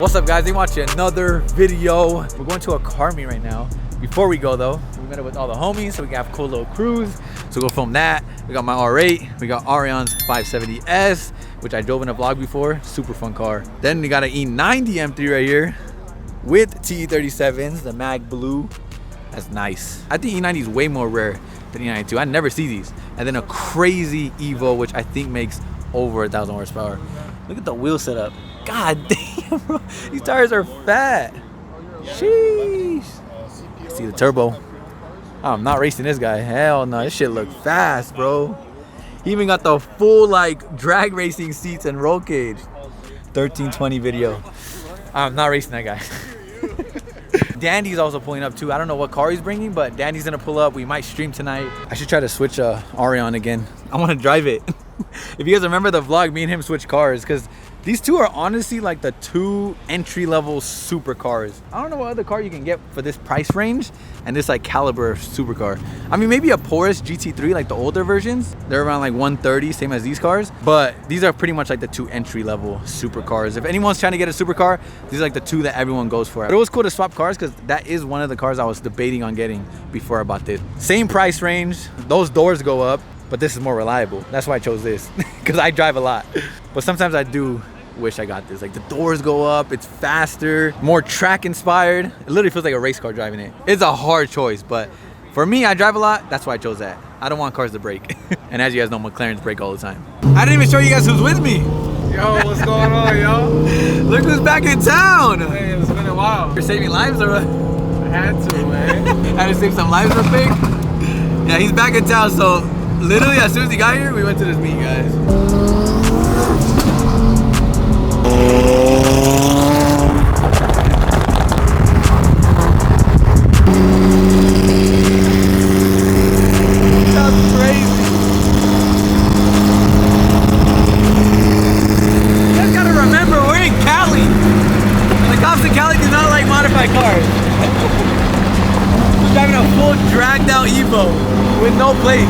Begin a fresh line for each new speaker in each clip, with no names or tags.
What's up, guys? You watching another video. We're going to a car meet right now. Before we go though, we met up with all the homies, so we can have a cool little cruise. So we'll film that. We got my R8, we got Arion's 570S, which I drove in a vlog before. Super fun car. Then we got an E90 M3 right here with TE37s, the mag blue. That's nice. I think E90 is way more rare than E92. I never see these. And then a crazy Evo, which I think makes over 1,000 horsepower. Look at the wheel setup. God damn, bro. These tires are fat. Sheesh. See the turbo. I'm not racing this guy. Hell no. This shit look fast, bro. He even got the full like drag racing seats and roll cage. 1320 video. I'm not racing that guy. Dandy's also pulling up too. I don't know what car he's bringing, but Dandy's gonna pull up. We might stream tonight. I should try to switch Arion again. I want to drive it. If you guys remember the vlog, me and him switched cars, because these two are honestly like the two entry-level supercars. I don't know what other car you can get for this price range and this like caliber supercar. I mean, maybe a Porus GT3, like the older versions. They're around like 130, same as these cars. But these are pretty much like the two entry-level supercars. If anyone's trying to get a supercar, these are like the two that everyone goes for. But it was cool to swap cars because that is one of the cars I was debating on getting before I bought this. Same price range. Those doors go up. But this is more reliable. That's why I chose this, because I drive a lot. But sometimes I do wish I got this. Like the doors go up, it's faster, more track inspired. It literally feels like a race car driving it. It's a hard choice, but for me, I drive a lot. That's why I chose that. I don't want cars to break. And as you guys know, McLarens break all the time. I didn't even show you guys who's with me.
Yo, what's going on, yo?
Look who's back in town.
Hey, it's been a while.
You're saving lives, or what?
I had to, man.
Had to save some lives real quick. Yeah, he's back in town, so literally, as soon as he got here, we went to this meet, guys. That's crazy. You guys gotta remember, we're in Cali. And the cops in Cali do not like modified cars. We're driving a full dragged out Evo with no plate.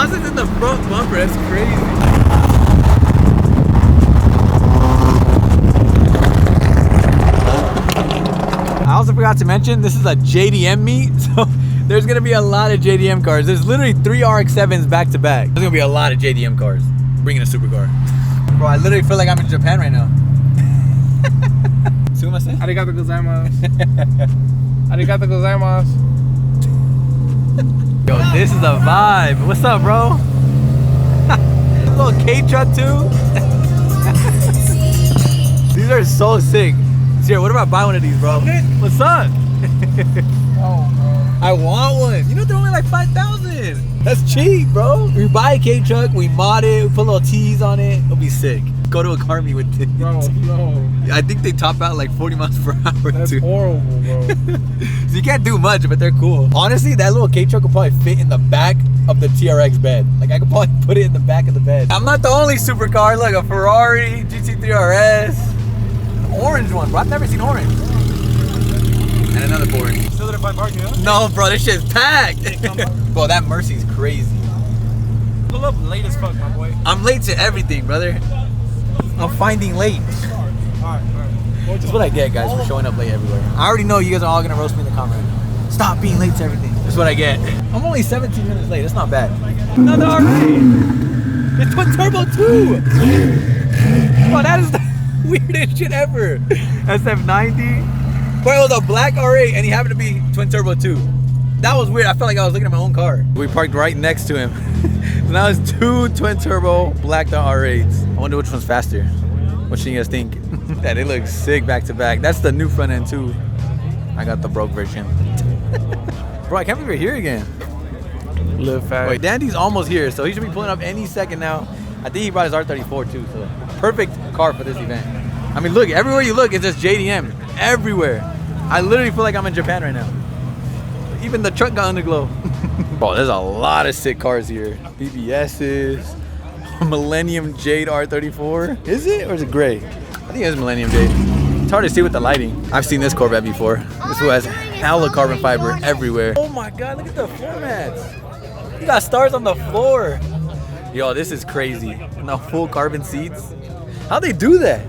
In the front bumper, that's crazy. I also forgot to mention this is a JDM meet, so there's gonna be a lot of JDM cars. There's literally 3 RX-7s back to back. There's gonna be a lot of JDM cars. Bringing a supercar. Bro, I literally feel like I'm in Japan right now. See what I'm saying?
Arigato gozaimasu. Arigato gozaimasu.
Yo, this is a vibe. What's up, bro? A little K truck too. These are so sick. Sierra, what about buy one of these, bro? What's up?
Oh, bro.
I want one. You know they're only like 5,000. That's cheap, bro. We buy a K truck, we mod it, we put little T's on it. It'll be sick. Go to a car meet with this.
Bro, no.
I think they top out like 40 miles per hour.
That's
too.
horrible, bro.
So you can't do much, but they're cool. Honestly, that little K truck could probably fit in the back of the TRX bed. Like I could probably put it in the back of the bed. I'm not the only supercar. Look, a Ferrari GT3 RS. An orange one, bro. I've never seen orange. And another orange.
Still didn't find parking, huh?
No, bro, this shit's packed. Bro, that Mercy's crazy.
Pull up late as fuck, my boy.
I'm late to everything, brother. I'm finding late.
Alright.
That's what I get, guys, for showing up late everywhere. I already know you guys are all gonna roast me in the comment. Stop being late to everything. That's what I get. I'm only 17 minutes late. That's not bad. Another R8. It's twin turbo too. Oh, that is the weirdest shit ever. SF90. Bro, it was a black R8 and he happened to be twin turbo too. That was weird. I felt like I was looking at my own car. We parked right next to him. So now it's 2 twin turbo blacked out R8s. I wonder which one's faster. What should you guys think? Yeah, they look sick back to back. That's the new front end too. I got the broke version. Bro, I can't believe we're here again.
Live fast.
Wait, Dandy's almost here, so he should be pulling up any second now. I think he brought his R34 too, so perfect car for this event. I mean, look, everywhere you look, it's just JDM. Everywhere. I literally feel like I'm in Japan right now. Even the truck got underglow. Bro, there's a lot of sick cars here. BBS's, Millennium Jade R34. Is it, or is it gray? I think it's Millennium Jade. It's hard to see with the lighting. I've seen this Corvette before. This one has hella carbon fiber everywhere. Oh my God, look at the floor mats. You got stars on the floor. Yo, this is crazy. And the full carbon seats. How'd they do that?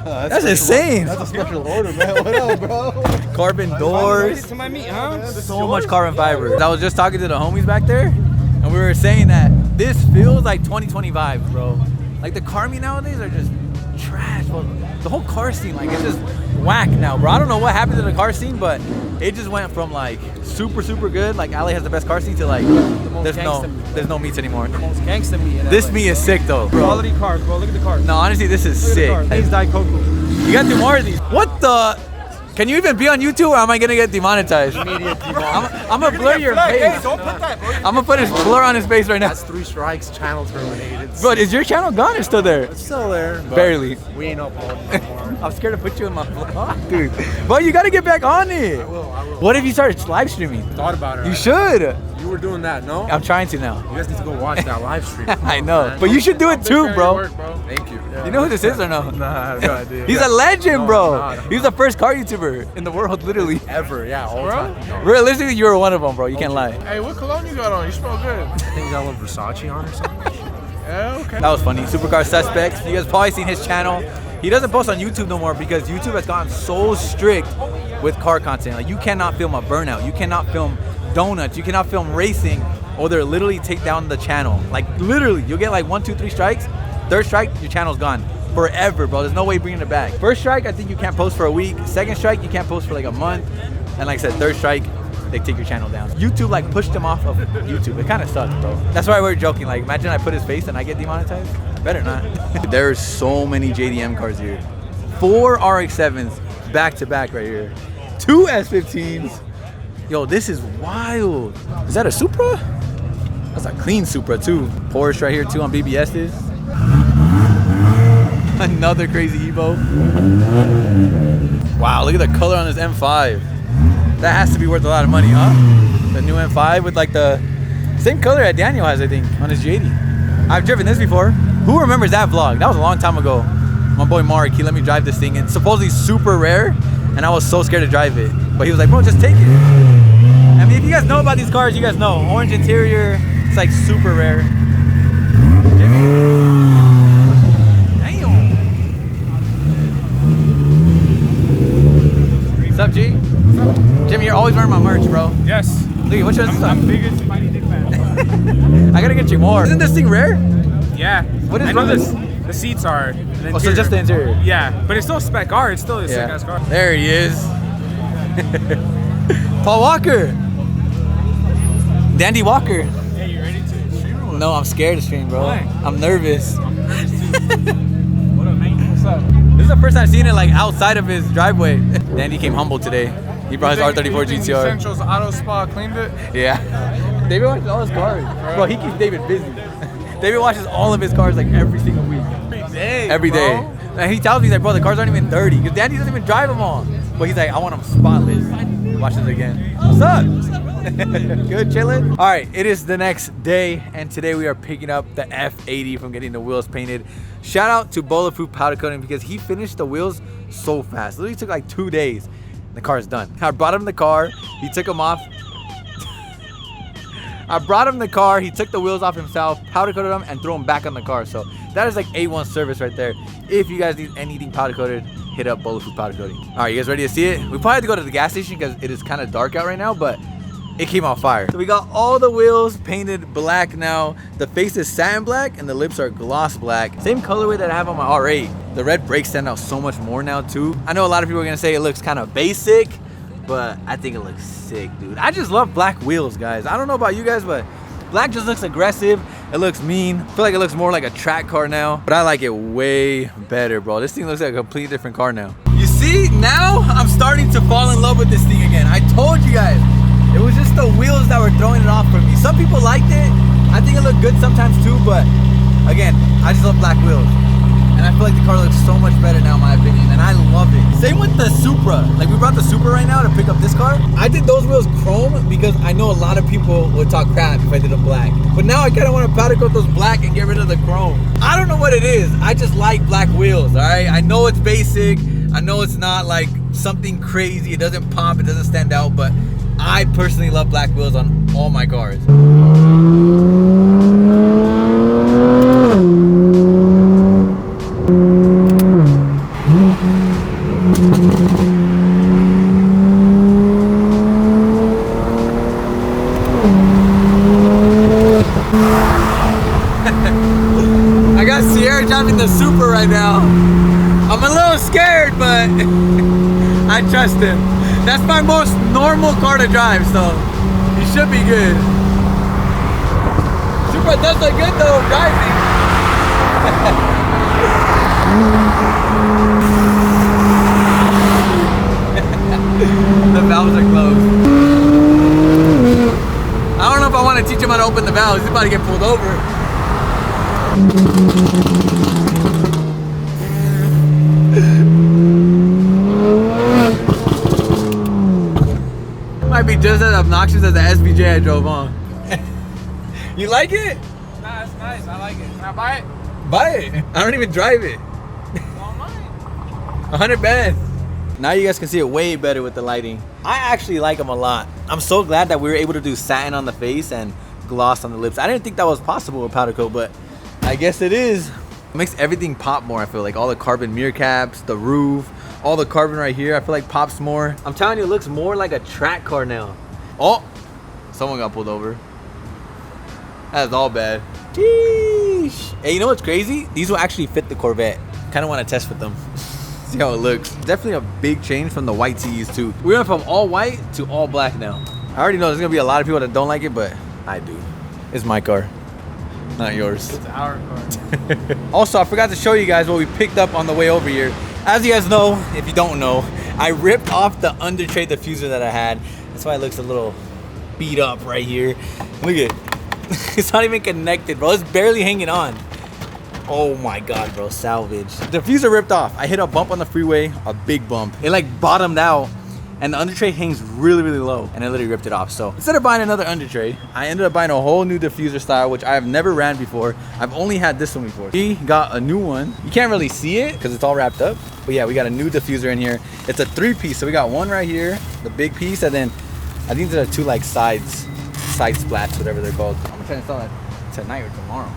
That's insane.
That's a special order, man. What up, bro?
Carbon doors.
To my meat, huh?
So much carbon fiber. I was just talking to the homies back there, and we were saying that this feels like 2020 vibes, bro. Like the Carmi nowadays are just trash. Bro. The whole car scene, like it's just whack now, bro. I don't know what happened to the car scene, but it just went from like super good, like LA has the best car scene, to like there's no meats anymore.
The most gangsta meat.
This meat is sick though, bro.
Quality cars, bro. Look at the cars.
No, honestly, this is sick.
These Diet Coke.
You got to do more of these. What the? Can you even be on YouTube, or am I gonna get demonetized? I'm gonna blur your
Hey,
face.
don't put that, bro.
I'm gonna put his blur on his face right now.
That's 3 strikes, channel terminated.
But is your channel gone or still there?
It's still there. But
Barely.
We ain't uploading anymore.
I'm scared to put you in my vlog, dude. But you gotta get back on it.
I will.
What if you start live streaming?
Thought about it.
You
right?
should.
You were doing that, no?
I'm trying to now.
You guys need to go watch that live stream.
I know.
Man.
But you should do it too, bro.
Thank you.
You know who this is or no?
Nah, I have no idea.
He's a legend,
No,
bro.
I'm not.
He's the first car YouTuber in the world, literally.
Ever, yeah, all the time. No.
Realistically, you were one of them, bro. You can't lie.
Hey, what cologne you got on? You smell good.
I think you got a little Versace on or something.
Yeah, okay.
That was funny. Supercar Suspects. You guys probably seen his channel. He doesn't post on YouTube no more because YouTube has gotten so strict with car content. Like you cannot film a burnout. You cannot film donuts. You cannot film racing, or they'll literally take down the channel. Like literally, you'll get like 1, 2, 3 strikes. 3rd strike, your channel's gone forever, bro. There's no way bringing it back. 1st strike, I think you can't post for a week. 2nd strike, you can't post for like a month. And like I said, 3rd strike, they take your channel down. YouTube like pushed him off of YouTube. It kind of sucks, bro. That's why we're joking. Like imagine I put his face and I get demonetized. Better not. There's so many JDM cars here. 4 RX-7s back to back right here. 2 S15s. Yo, this is wild. Is that a Supra? That's a clean Supra too. Porsche right here too on BBS's. Another crazy Evo. Wow, look at the color on this M5. That has to be worth a lot of money, huh? The new M5 with like the same color that Daniel has, I think, on his J80. I've driven this before. Who remembers that vlog? That was a long time ago. My boy Mark, he let me drive this thing. It's supposedly super rare, and I was so scared to drive it. But he was like, bro, just take it. I mean, if you guys know about these cars, you guys know. Orange interior, it's like super rare. Damn. What's up, G? Jimmy, you're always wearing my merch, bro.
Yes.
Look, which one's
I'm biggest FindingNick fan.
I gotta get you more. Isn't this thing rare?
Yeah.
What is
I know
this?
the seats are.
Oh, so just the interior.
Yeah, but it's still a spec car. It's still a sick ass car.
There he is. Paul Walker. Dandy Walker.
Hey, you ready to stream?
No, I'm scared to stream, bro.
Why?
I'm nervous.
What up, man? What's up?
This is the first time I've seen it like outside of his driveway. Dandy came humble today. He brought his R34 GTR.
Essentials Auto Spa cleaned it.
Yeah. David watches all his cars. Bro, he keeps David busy. David watches all of his cars like every single week. Every day. And he tells me, he's like, bro, the cars aren't even dirty. Because Dandy doesn't even drive them all. But he's like, I want them spotless. He watches it again. What's up? Good, chilling? All right, it is the next day. And today we are picking up the F80 from getting the wheels painted. Shout out to Bulletproof Powder Coating because he finished the wheels so fast. Literally took like 2 days. The car is done. I brought him the car. He took them off. I brought him the car. He took the wheels off himself, powder coated them, and threw them back on the car. So that is like A1 service right there. If you guys need anything powder coated, hit up Bulletproof Powder Coating. All right, you guys ready to see it? We probably have to go to the gas station because it is kind of dark out right now, but it came on fire. So we got all the wheels painted black now. The face is satin black and the lips are gloss black. Same colorway that I have on my R8. The red brakes stand out so much more now too. I know a lot of people are gonna say it looks kind of basic, but I think it looks sick, dude. I just love black wheels, guys. I don't know about you guys, but black just looks aggressive. It looks mean. I feel like it looks more like a track car now, but I like it way better, bro. This thing looks like a completely different car now. You see, now I'm starting to fall in love with this thing again. I told you guys, it was just the wheels that were throwing it off for me. Some people liked it. I think it looked good sometimes too, but again, I just love black wheels. And I feel like the car looks so much better now in my opinion, and I love it. Same with the Supra. Like we brought the Supra right now to pick up this car. I did those wheels chrome because I know a lot of people would talk crap if I did them black. But now I kind of want to powder coat those black and get rid of the chrome. I don't know what it is. I just like black wheels, all right? I know it's basic. I know it's not like something crazy. It doesn't pop, it doesn't stand out, but I personally love black wheels on all my cars. I got Sierra driving the Supra right now. I'm a little scared, but I trust him. That's my most normal car to drive, so he should be good. Supra does look good though, driving. The valves are closed. I don't know if I want to teach him how to open the valves. He's about to get pulled over. Might be just as obnoxious as the SVJ I drove on. You like it?
Nah, it's nice. I like it. Can I buy it?
Buy it. I don't even drive it.
Don't mind.
100 bands. Now you guys can see it way better with the lighting. I actually like them a lot. I'm so glad that we were able to do satin on the face and gloss on the lips. I didn't think that was possible with powder coat, but I guess it is. It makes everything pop more, I feel like. All the carbon mirror caps, the roof, all the carbon right here, I feel like pops more. I'm telling you, it looks more like a track car now. Oh, someone got pulled over. That's all bad. Sheesh. Hey, you know what's crazy? These will actually fit the Corvette. Kind of want to test with them. See how it looks. Definitely a big change from the white tees too. We went from all white to all black now. I already know there's gonna be a lot of people that don't like it, but I do. It's my car, not yours.
It's our car.
Also, I forgot to show you guys what we picked up on the way over here. As you guys know, if you don't know, I ripped off the under tray diffuser that I had. That's why it looks a little beat up right here. Look at it. It's not even connected, bro. It's barely hanging on. Oh my God, bro, salvage. The diffuser ripped off. I hit a bump on the freeway, a big bump. It like bottomed out and the under tray hangs really, really low and I literally ripped it off. So instead of buying another under tray, I ended up buying a whole new diffuser style, which I have never ran before. I've only had this one before. We got a new one. You can't really see it because it's all wrapped up. But yeah, we got a new diffuser in here. It's a 3-piece. So we got one right here, the big piece, and then I think there are 2 like side splats, whatever they're called. I'm trying to install that tonight or tomorrow.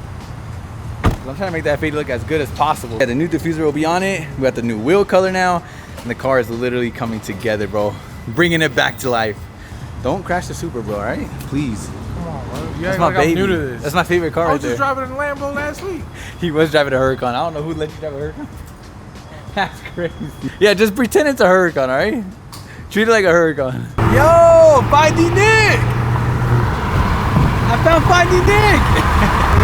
I'm trying to make that fade look as good as possible. Yeah, the new diffuser will be on it. We got the new wheel color now. And the car is literally coming together, bro. Bringing it back to life. Don't crash the Supra, bro, all right? Please.
Come on, bro. You
That's
act
my
like
baby.
I'm new to this.
That's my favorite car
I
right
was
there.
just driving a Lambo last week.
He was driving a Huracan. I don't know who let you drive a Huracan. That's crazy. Yeah, just pretend it's a Huracan, all right? Treat it like a Huracan. Yo, FindingNick! I found FindingNick!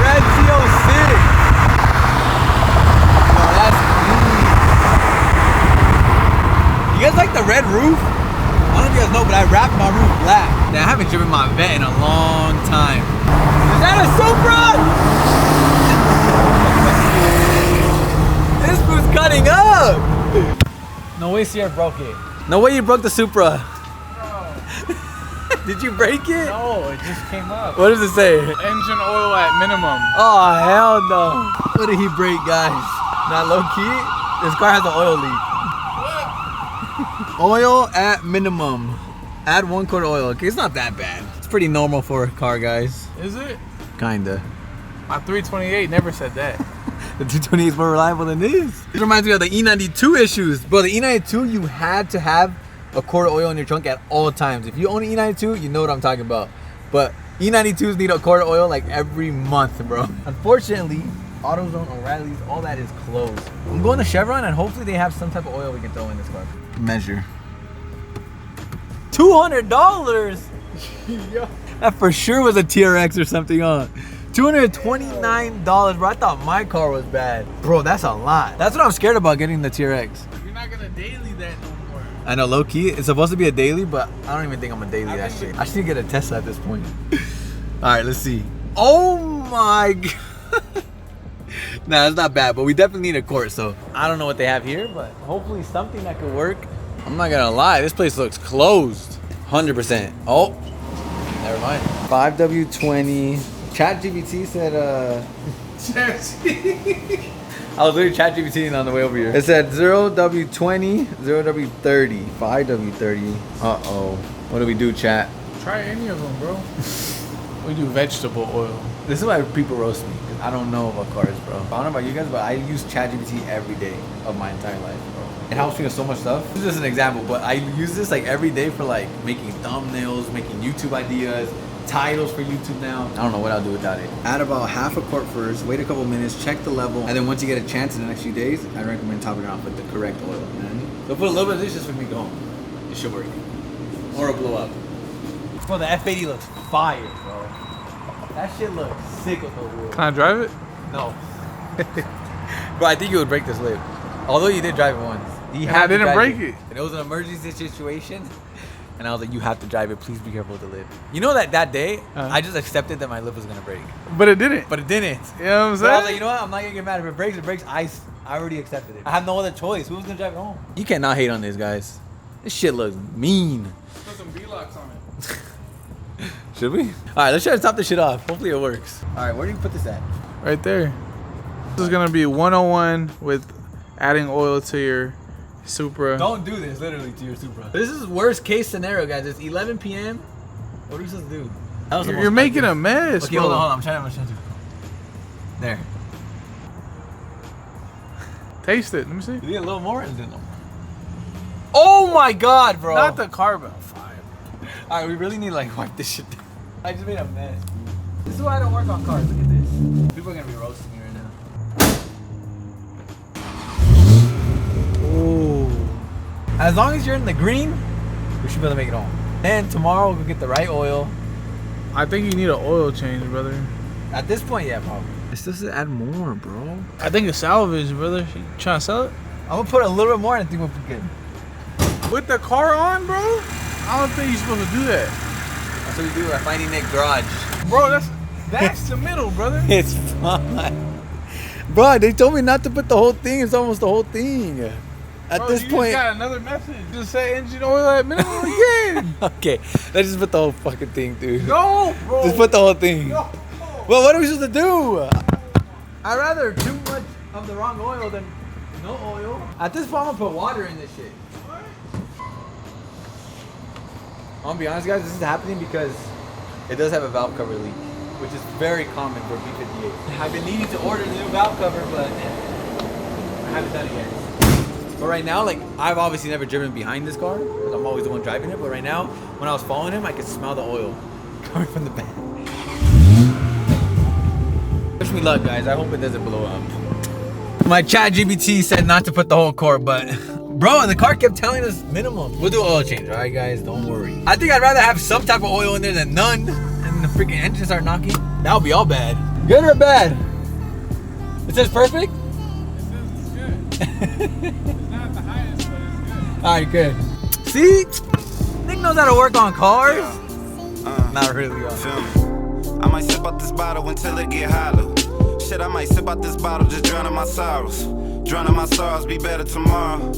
Red CO6. You guys like the red roof? I don't know if you guys know, but I wrapped my roof black. Now, I haven't driven my Vet in a long time. Is that a Supra? This was cutting up.
No way Sierra broke it.
No way you broke the Supra.
Bro.
Did you break it?
No, it just came up.
What does it say?
Engine oil at minimum.
Oh, hell no. What did he break, guys? Not low key. This car has an oil leak. Oil at minimum. Add 1 quart of oil. Okay, it's not that bad. It's pretty normal for a car, guys.
Is it?
Kinda.
My 328 never said that.
The 220 is more reliable than this. This reminds me of the E92 issues. Bro, the E92, you had to have a quart of oil in your trunk at all times. If you own an E92, you know what I'm talking about. But E92s need a quart of oil like every month, bro. Unfortunately, AutoZone, O'Reilly's, all that is closed. I'm going to Chevron and hopefully they have some type of oil we can throw in this car. Measure. $200?
Yo.
That for sure was a TRX or something, huh? $229, bro. I thought my car was bad. Bro, that's a lot. That's what I'm scared about, getting the TRX.
You're not gonna daily that no more.
I know, low key, it's supposed to be a daily, but I don't even think I'm a daily that shit. I should get a Tesla at this point. All right, let's see. Oh my God. Nah, it's not bad, but we definitely need a quart, so I don't know what they have here, but hopefully something that could work. I'm not gonna lie, this place looks closed. 100%. Oh, never mind. 5W20. ChatGPT said, I was literally ChatGPTing on the way over here. It said 0W20, 0W30, 5W30. Uh-oh. What do we do, chat?
Try any of them, bro. We do vegetable oil.
This is why people roast me, because I don't know about cars, bro. I don't know about you guys, but I use ChatGPT every day of my entire life, bro. It helps me with so much stuff. This is just an example, but I use this like every day for like making thumbnails, making YouTube ideas, titles for YouTube now. I don't know what I'll do without it. Add about half a quart first, wait a couple minutes, check the level, and then once you get a chance in the next few days, I recommend topping it off with the correct oil, man. So put a little bit of this just for me to go home. It should work. Or it'll blow up. Bro, the F80 looks fire, bro. That shit looks sick with those wheels.
Can I drive it?
No. Bro, I think you would break this lid. Although you did drive it once.
I didn't break it.
And it was an emergency situation. And I was like, you have to drive it. Please be careful with the lid. You know that day, I just accepted that my lid was going to break.
But it didn't.
But it didn't.
You know what I'm
So I was
saying?
like, you know what? I'm not going to get mad. If it breaks, it breaks. I already accepted it. I have no other choice. Who's going to drive it home? You cannot hate on this, guys. This shit looks mean.
Put some B-locks on it.
Should we? All right, let's try to top this shit off. Hopefully it works. All right, where do you put this at?
Right there. This is going to be 101 with adding oil to your Supra.
Don't do this, literally, to your Supra. This is worst case scenario, guys. It's 11 p.m. What are we supposed to do? That was the
You're
most
making a mess,
Okay,
bro.
hold on. I'm trying to. There.
Taste it. Let me see.
You need a little more? Oh my God, bro.
Not the carbon.
All right, we really need to like wipe this shit down. I just made a mess. This is why I don't work on cars. Look at this. People are gonna be roasting me right now. Ooh. As long as you're in the green, we should be able to make it home. And tomorrow we'll get the right oil.
I think you need an oil change, brother.
At this point, yeah, probably. It's supposed to add more, bro.
I think it's salvage, brother. You trying to sell it?
I'm gonna put a little bit more and I think we'll be good.
With the car on, bro? I don't think you're supposed to do that.
That's what we do at FindingNick garage.
Bro, that's the middle, brother.
It's fine. Bro, they told me not to put the whole thing. It's almost the whole thing. At
Bro,
this
you
point.
just got another message. Just say engine oil at minimum again.
Okay, let's just put the whole fucking thing, dude.
No, bro.
Just put the whole thing.
No.
Well, what are we supposed to do? I'd rather too much of the wrong oil than no oil. At this point, I'm gonna put water in this shit. I'm gonna be honest, guys, this is happening because it does have a valve cover leak, which is very common for B58. I've been needing to order the new valve cover, but I haven't done it yet. But right now, like, I've obviously never driven behind this car because I'm always the one driving it. But right now, when I was following him, I could smell the oil coming from the back. Wish me luck, guys. I hope it doesn't blow up. My ChatGPT said not to put the whole quart, but bro, the car kept telling us minimum. We'll do oil change, all right, guys? Don't worry. I think I'd rather have some type of oil in there than none, and the freaking engine start knocking. That would be all bad. Good or bad? It says perfect?
It says it's good. It's not the highest, but it's good.
All right, good. See? Nick knows how to work on cars. Not really, y'all.
I might sip out this bottle until it get hollow. Shit, I might sip out this bottle, just drowning my sorrows. Drowning my sorrows, be better tomorrow.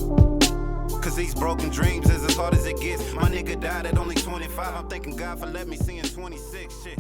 Cause these broken dreams is as hard as it gets. My nigga died at only 25. I'm thanking God for letting me see in 26. Shit.